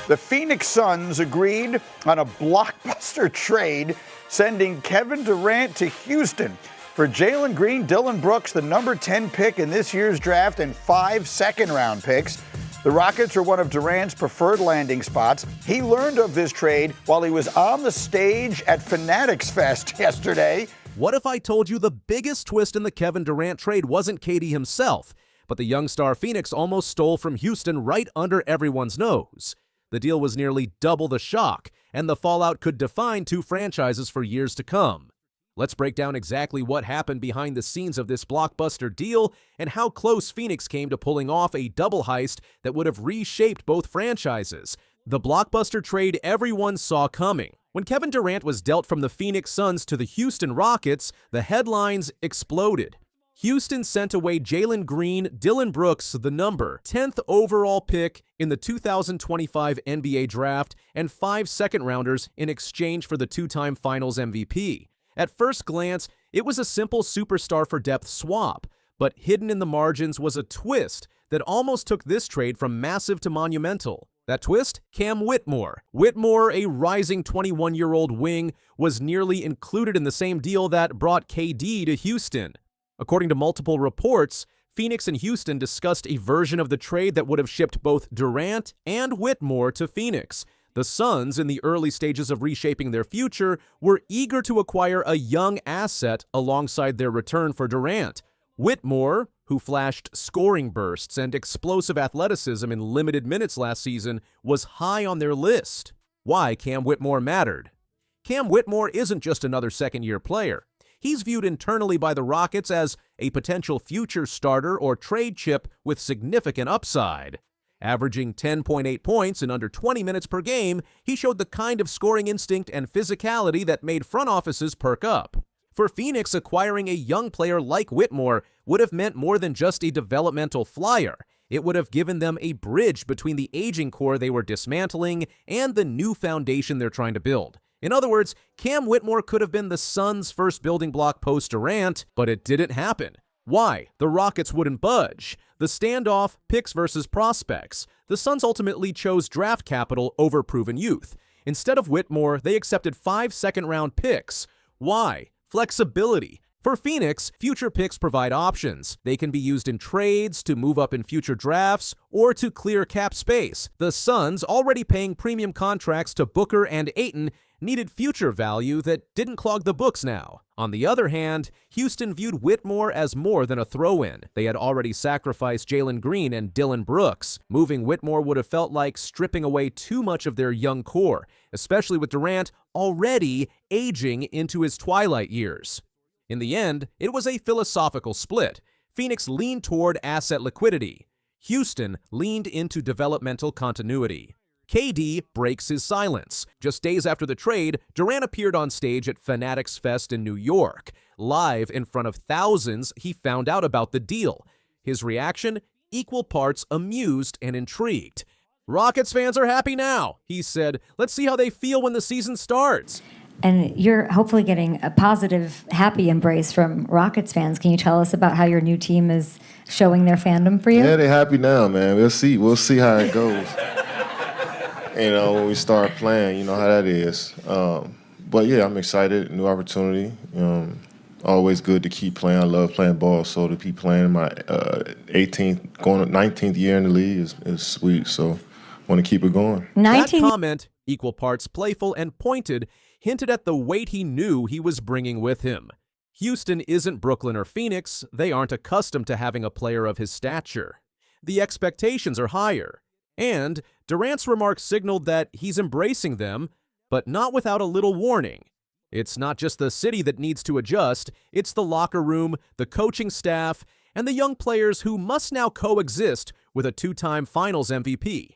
The Phoenix Suns agreed on a blockbuster trade, sending Kevin Durant to Houston for Jalen Green, Dillon Brooks, the number 10 pick in this year's draft, and 5 second-round picks. The Rockets are one of Durant's preferred landing spots. He learned of this trade while he was on the stage at Fanatics Fest yesterday. What if I told you the biggest twist in the Kevin Durant trade wasn't KD himself, but the young star Phoenix almost stole from Houston right under everyone's nose? The deal was nearly double the shock, and the fallout could define two franchises for years to come. Let's break down exactly what happened behind the scenes of this blockbuster deal and how close Phoenix came to pulling off a double heist that would have reshaped both franchises. The blockbuster trade everyone saw coming. When Kevin Durant was dealt from the Phoenix Suns to the Houston Rockets, the headlines exploded. Houston sent away Jalen Green, Dillon Brooks, the number 10th overall pick in the 2025 NBA draft, and 5 second-rounders in exchange for the two-time Finals MVP. At first glance, it was a simple superstar-for-depth swap, but hidden in the margins was a twist that almost took this trade from massive to monumental. That twist? Cam Whitmore. Whitmore, a rising 21-year-old wing, was nearly included in the same deal that brought KD to Houston. According to multiple reports, Phoenix and Houston discussed a version of the trade that would have shipped both Durant and Whitmore to Phoenix. The Suns, in the early stages of reshaping their future, were eager to acquire a young asset alongside their return for Durant. Whitmore, who flashed scoring bursts and explosive athleticism in limited minutes last season, was high on their list. Why Cam Whitmore mattered. Cam Whitmore isn't just another second-year player. He's viewed internally by the Rockets as a potential future starter or trade chip with significant upside. Averaging 10.8 points in under 20 minutes per game, he showed the kind of scoring instinct and physicality that made front offices perk up. For Phoenix, acquiring a young player like Whitmore would have meant more than just a developmental flyer. It would have given them a bridge between the aging core they were dismantling and the new foundation they're trying to build. In other words, Cam Whitmore could have been the Suns' first building block post-Durant, but it didn't happen. Why? The Rockets wouldn't budge. The standoff, picks versus prospects. The Suns ultimately chose draft capital over proven youth. Instead of Whitmore, they accepted 5 second-round picks. Why? Flexibility. For Phoenix, future picks provide options. They can be used in trades, to move up in future drafts, or to clear cap space. The Suns, already paying premium contracts to Booker and Ayton, needed future value that didn't clog the books now. On the other hand, Houston viewed Whitmore as more than a throw-in. They had already sacrificed Jalen Green and Dillon Brooks. Moving Whitmore would have felt like stripping away too much of their young core, especially with Durant already aging into his twilight years. In the end, it was a philosophical split. Phoenix leaned toward asset liquidity. Houston leaned into developmental continuity. KD breaks his silence. Just days after the trade, Durant appeared on stage at Fanatics Fest in New York. Live in front of thousands, he found out about the deal. His reaction? Equal parts amused and intrigued. "Rockets fans are happy now," he said. "Let's see how they feel when the season starts." And you're hopefully getting a positive, happy embrace from Rockets fans. Can you tell us about how your new team is showing their fandom for you? Yeah, they're happy now, man. We'll see how it goes. When we start playing, you know how that is. But yeah, I'm excited. New opportunity. Always good to keep playing. I love playing ball, so to keep playing my 18th, going 19th year in the league is sweet. So want to keep it going. That comment, equal parts playful and pointed, hinted at the weight he knew he was bringing with him. Houston isn't Brooklyn or Phoenix. They aren't accustomed to having a player of his stature. The expectations are higher. And Durant's remarks signaled that he's embracing them, but not without a little warning. It's not just the city that needs to adjust, it's the locker room, the coaching staff, and the young players who must now coexist with a two-time Finals MVP.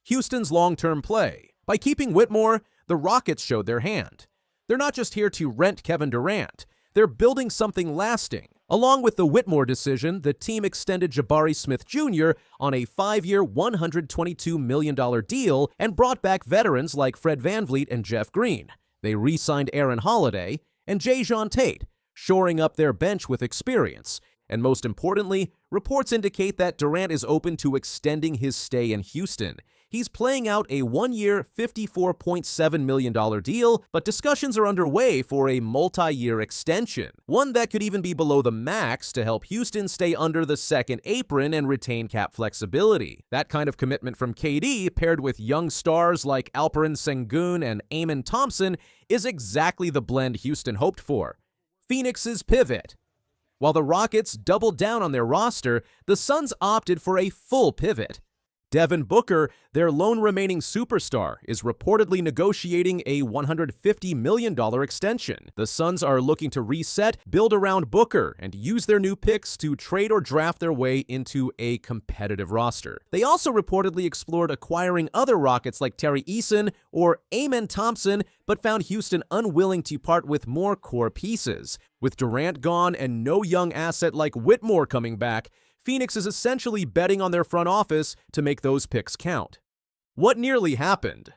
Houston's long-term play. By keeping Whitmore, the Rockets showed their hand. They're not just here to rent Kevin Durant, they're building something lasting. Along with the Whitmore decision, the team extended Jabari Smith Jr. on a 5-year, $122 million deal and brought back veterans like Fred VanVleet and Jeff Green. They re-signed Aaron Holiday and Jae'Sean Tate, shoring up their bench with experience. And most importantly, reports indicate that Durant is open to extending his stay in Houston. He's playing out a one-year, $54.7 million deal, but discussions are underway for a multi-year extension, one that could even be below the max to help Houston stay under the second apron and retain cap flexibility. That kind of commitment from KD, paired with young stars like Alperen Sengun and Amen Thompson, is exactly the blend Houston hoped for. Phoenix's pivot. While the Rockets doubled down on their roster, the Suns opted for a full pivot. Devin Booker, their lone remaining superstar, is reportedly negotiating a $150 million extension. The Suns are looking to reset, build around Booker, and use their new picks to trade or draft their way into a competitive roster. They also reportedly explored acquiring other Rockets like Terry Eason or Amen Thompson, but found Houston unwilling to part with more core pieces. With Durant gone and no young asset like Whitmore coming back, Phoenix is essentially betting on their front office to make those picks count. What nearly happened?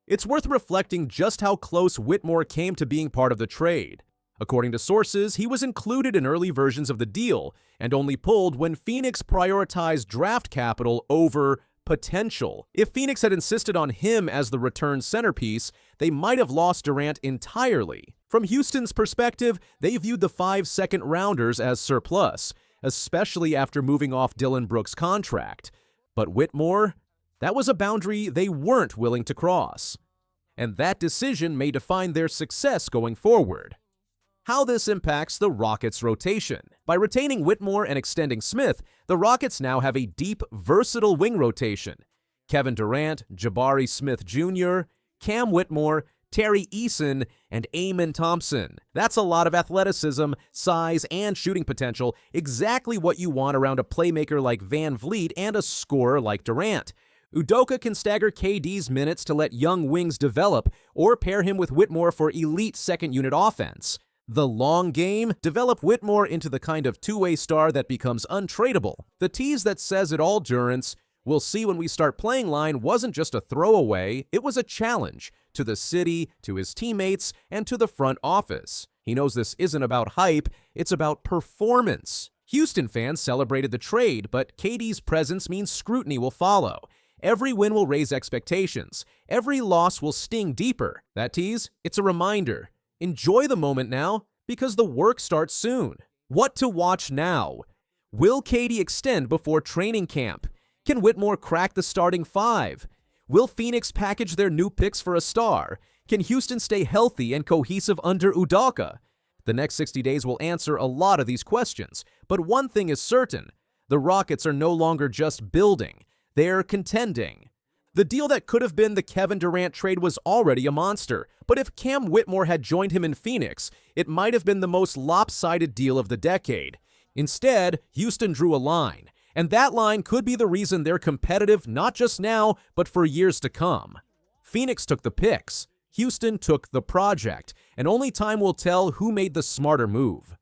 It's worth reflecting just how close Whitmore came to being part of the trade. According to sources, he was included in early versions of the deal and only pulled when Phoenix prioritized draft capital over potential. If Phoenix had insisted on him as the return centerpiece, they might have lost Durant entirely. From Houston's perspective, they viewed the 5 second-rounders as surplus, especially after moving off Dillon Brooks' contract. But Whitmore, that was a boundary they weren't willing to cross. And that decision may define their success going forward. How this impacts the Rockets' rotation. By retaining Whitmore and extending Smith, the Rockets now have a deep, versatile wing rotation. Kevin Durant, Jabari Smith Jr., Cam Whitmore, Terry Eason, and Amen Thompson. That's a lot of athleticism, size, and shooting potential, exactly what you want around a playmaker like Van Vliet and a scorer like Durant. Udoka can stagger KD's minutes to let young wings develop, or pair him with Whitmore for elite second-unit offense. The long game, develop Whitmore into the kind of two-way star that becomes untradeable. The tease that says it all, Durant, we'll see when we start playing line wasn't just a throwaway, it was a challenge to the city, to his teammates, and to the front office. He knows this isn't about hype, it's about performance. Houston fans celebrated the trade, but KD's presence means scrutiny will follow. Every win will raise expectations. Every loss will sting deeper. That tease? It's a reminder. Enjoy the moment now, because the work starts soon. What to watch now? Will KD extend before training camp? Can Whitmore crack the starting 5? Will Phoenix package their new picks for a star? Can Houston stay healthy and cohesive under Udoka? The next 60 days will answer a lot of these questions, but one thing is certain. The Rockets are no longer just building, they're contending. The deal that could have been the Kevin Durant trade was already a monster, but if Cam Whitmore had joined him in Phoenix, it might have been the most lopsided deal of the decade. Instead, Houston drew a line. And that line could be the reason they're competitive not just now, but for years to come. Phoenix took the picks, Houston took the project, and only time will tell who made the smarter move.